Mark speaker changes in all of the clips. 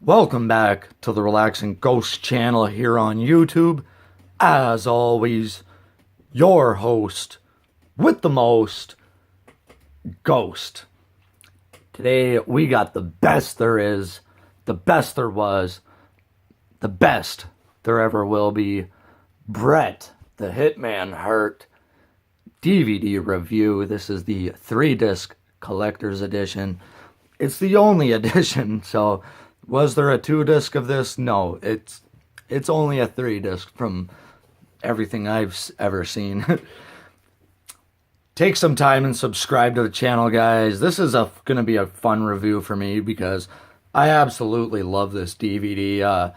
Speaker 1: Welcome back to the Relaxing Ghost channel here on YouTube. As always, your host with the most, Ghost. Today we got the best there is, the best there was, the best there ever will be. Bret, the Hitman Hart DVD review. This is the 3-disc collector's edition. It's the only edition, so was there a 2-disc of this? No, it's only a 3-disc from everything I've ever seen. Take some time and subscribe to the channel, guys. This is going to be a fun review for me because I absolutely love this DVD.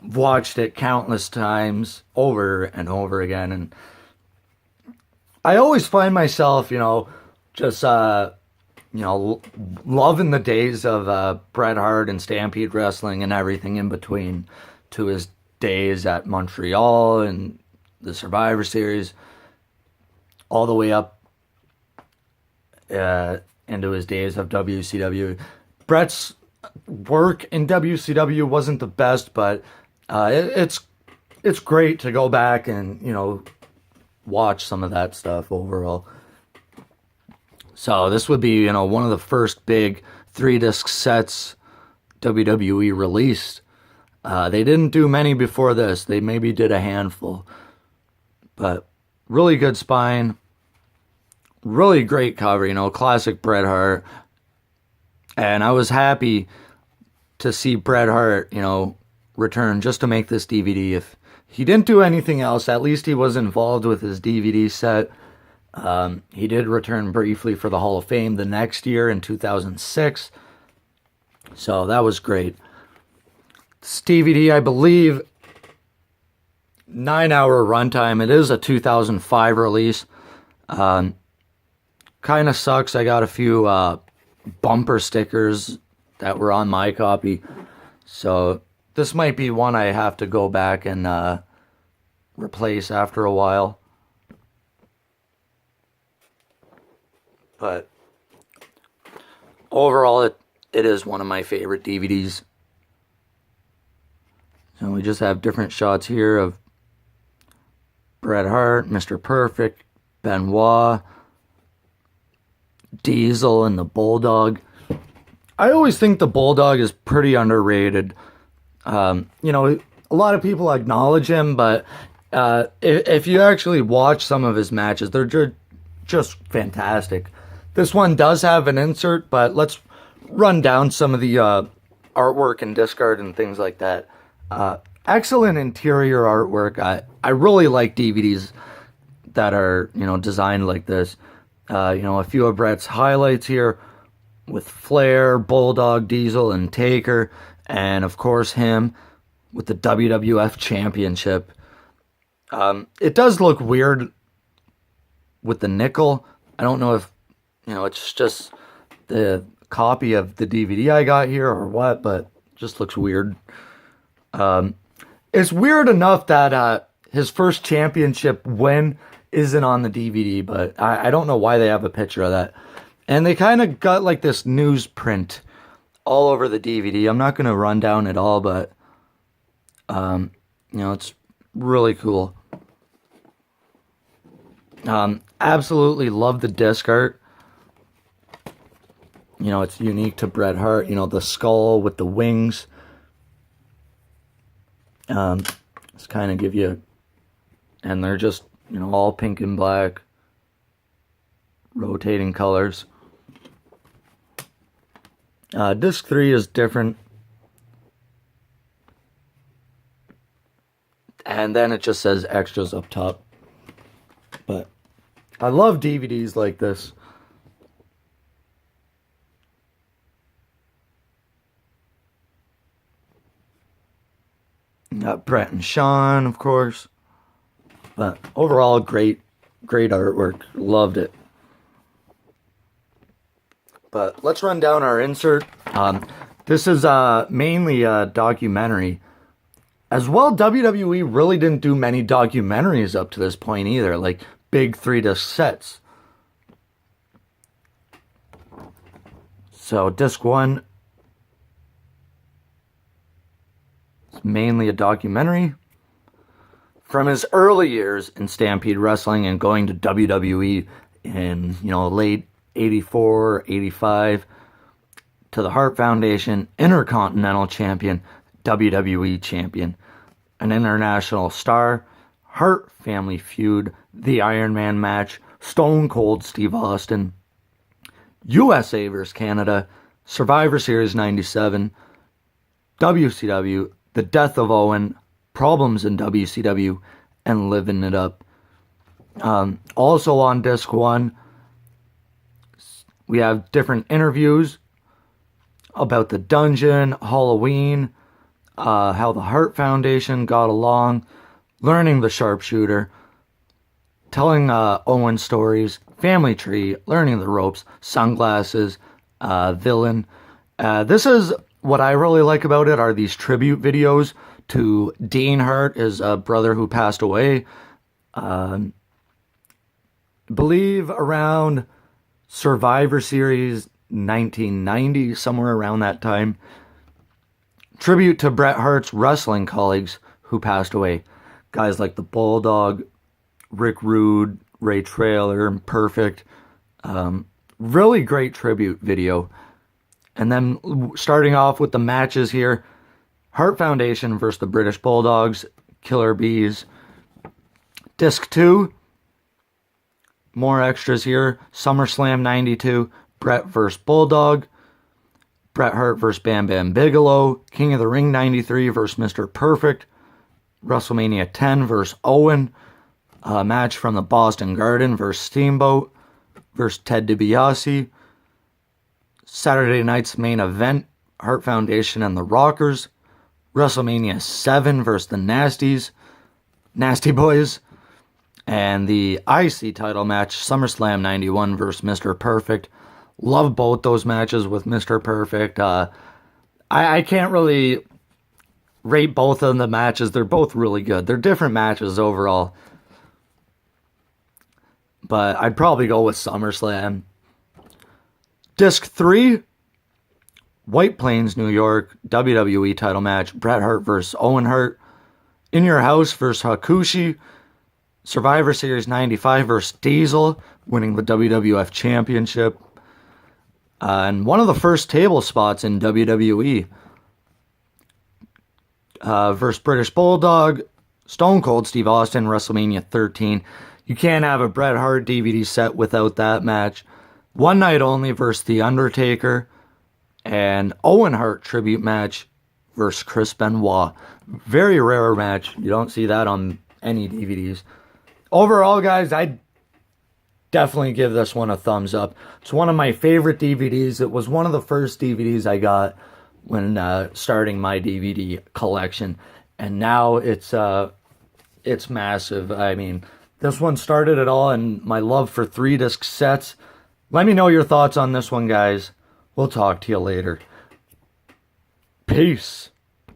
Speaker 1: Watched it countless times over and over again, and I always find myself, just loving the days of Bret Hart and Stampede Wrestling and everything in between, to his days at Montreal and the Survivor Series, all the way up into his days of WCW. Bret's work in WCW wasn't the best, but it's great to go back and watch some of that stuff overall. So this would be, one of the first big 3-disc sets WWE released. They didn't do many before this. They maybe did a handful. But really good spine. Really great cover, classic Bret Hart. And I was happy to see Bret Hart, return just to make this DVD. If he didn't do anything else, at least he was involved with his DVD set. He did return briefly for the Hall of Fame the next year in 2006. So that was great. This DVD, I believe, 9-hour runtime. It is a 2005 release. Kind of sucks. I got a few bumper stickers that were on my copy. So this might be one I have to go back and replace after a while. But overall, it is one of my favorite DVDs. So we just have different shots here of Bret Hart, Mr. Perfect, Benoit, Diesel, and the Bulldog. I always think the Bulldog is pretty underrated. A lot of people acknowledge him, but if you actually watch some of his matches, they're just fantastic. This one does have an insert, but let's run down some of the artwork and disc art and things like that. Excellent interior artwork. I really like DVDs that are, designed like this. A few of Bret's highlights here with Flair, Bulldog, Diesel, and Taker. And, of course, him with the WWF Championship. It does look weird with the nickel. I don't know if, it's just the copy of the DVD I got here or what, but it just looks weird. It's weird enough that his first championship win isn't on the DVD, but I don't know why they have a picture of that. And they kind of got like this newsprint all over the DVD. I'm not going to run down it all, but, it's really cool. Absolutely love the disc art. It's unique to Bret Hart. The skull with the wings. Let's kind of give you, and they're just, all pink and black, rotating colors. Disc 3 is different. And then it just says extras up top. But I love DVDs like this. Got Bret and Shawn, of course. But overall, great artwork. Loved it. But let's run down our insert. This is mainly a documentary. As well, WWE really didn't do many documentaries up to this point either, like big 3-disc sets. So disc 1 mainly a documentary. From his early years in Stampede Wrestling and going to WWE in, late 84, 85, to the Hart Foundation, Intercontinental Champion, WWE Champion, an international star, Hart Family Feud, the Iron Man match, Stone Cold Steve Austin, USA vs. Canada, Survivor Series 97, WCW, The Death of Owen, Problems in WCW, and Living It Up. Also on disc 1, we have different interviews about the dungeon, Halloween, how the Hart Foundation got along, learning the sharpshooter, telling Owen stories, family tree, learning the ropes, sunglasses, villain. This is what I really like about it, are these tribute videos to Dean Hart, his brother who passed away. Believe around Survivor Series 1990, somewhere around that time. Tribute to Bret Hart's wrestling colleagues who passed away. Guys like the Bulldog, Rick Rude, Ray Traylor, Perfect. Really great tribute video. And then starting off with the matches here. Hart Foundation versus the British Bulldogs, Killer Bees. Disc 2. More extras here. SummerSlam 92. Bret vs. Bulldog. Bret Hart vs. Bam Bam Bigelow. King of the Ring 93 versus Mr. Perfect. WrestleMania 10 versus Owen. A match from the Boston Garden versus Steamboat versus Ted DiBiase. Saturday night's main event, Hart Foundation and the Rockers. WrestleMania 7 versus the Nasty Boys. And the IC title match, SummerSlam 91 versus Mr. Perfect. Love both those matches with Mr. Perfect. I can't really rate both of the matches. They're both really good. They're different matches overall. But I'd probably go with SummerSlam. Disc 3, White Plains, New York, WWE title match, Bret Hart versus Owen Hart. In Your House versus Hakushi. Survivor Series 95 versus Diesel, winning the WWF Championship. And one of the first table spots in WWE. Versus British Bulldog, Stone Cold Steve Austin, WrestleMania 13. You can't have a Bret Hart DVD set without that match. One Night Only versus The Undertaker. And Owen Hart tribute match versus Chris Benoit. Very rare match. You don't see that on any DVDs. Overall, guys, I'd definitely give this one a thumbs up. It's one of my favorite DVDs. It was one of the first DVDs I got when starting my DVD collection. And now it's massive. I mean, this one started it all, and my love for 3-disc sets. Let me know your thoughts on this one, guys. We'll talk to you later. Peace.